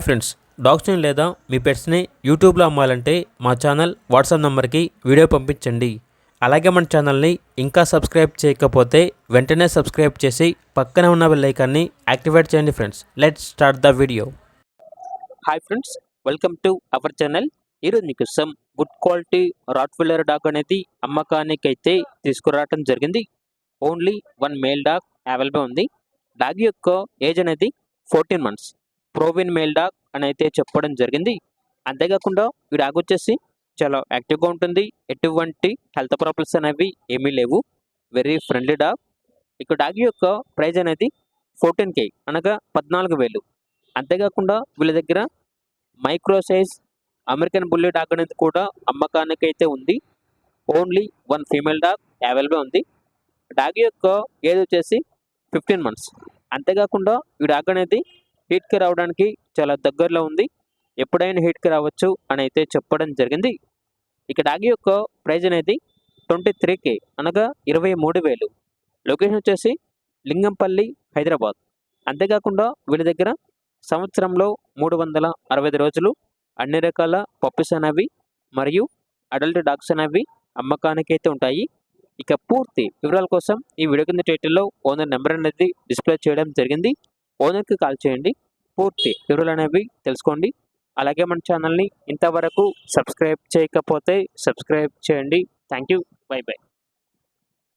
Friends, డాగ్స్ని లేదా మీ పెట్స్ని యూట్యూబ్లో అమ్మాలంటే మా ఛానల్ వాట్సాప్ నెంబర్కి వీడియో పంపించండి. అలాగే మన ఛానల్ని ఇంకా సబ్స్క్రైబ్ చేయకపోతే వెంటనే సబ్స్క్రైబ్ చేసి పక్కనే ఉన్న బెల్ ఐకాన్ని యాక్టివేట్ చేయండి. Friends, let's start the video. Hi friends, welcome to our channel. ఈరోజు మీకోసం గుడ్ క్వాలిటీ రాట్వీలర్ డాగ్ అనేది అమ్మకానికి అయితే తీసుకురావడం జరిగింది. Only one male dog available ఉంది. డాగ్ యొక్క ఏజ్ అనేది 14 months. ప్రోవిన్ మేల్ డాగ్ అని అయితే చెప్పడం జరిగింది. అంతేకాకుండా ఈ డాగ్ వచ్చేసి చాలా యాక్టివ్గా ఉంటుంది. ఎటువంటి హెల్త్ ప్రాబ్లమ్స్ అనేవి ఏమీ లేవు. Very friendly dog. ఇక డాగ్ యొక్క ప్రైజ్ అనేది 14K అనగా 14,000. అంతేకాకుండా వీళ్ళ దగ్గర micro size American bully dog అనేది కూడా అమ్మకానికి అయితే ఉంది. Only one female dog available ఉంది. డాగ్ యొక్క ఏజ్ వచ్చేసి 15 months. అంతేకాకుండా ఈ డాగ్ అనేది హీట్కి రావడానికి చాలా దగ్గరలో ఉంది. ఎప్పుడైనా హీట్కి రావచ్చు అని అయితే చెప్పడం జరిగింది. ఇక డాగ్ యొక్క ప్రైజ్ అనేది 23K అనగా 23,000. లొకేషన్ వచ్చేసి లింగంపల్లి, హైదరాబాద్. అంతేకాకుండా వీళ్ళ దగ్గర సంవత్సరంలో 365 రోజులు అన్ని రకాల పప్పీస్ అనేవి మరియు అడల్ట్ డాగ్స్ అనేవి అమ్మకానికి అయితే ఉంటాయి. ఇక పూర్తి వివరాల కోసం ఈ వీడియో కింద టైటిల్లో ఓనర్ నెంబర్ అనేది డిస్ప్లే చేయడం జరిగింది. ఓనర్కి కాల్ చేయండి. పూర్తి వివరాలు అనేవి తెలుసుకోండి. అలాగే మన ఛానల్ని ఇంతవరకు సబ్స్క్రైబ్ చేయకపోతే సబ్స్క్రైబ్ చేయండి. Thank you. By by.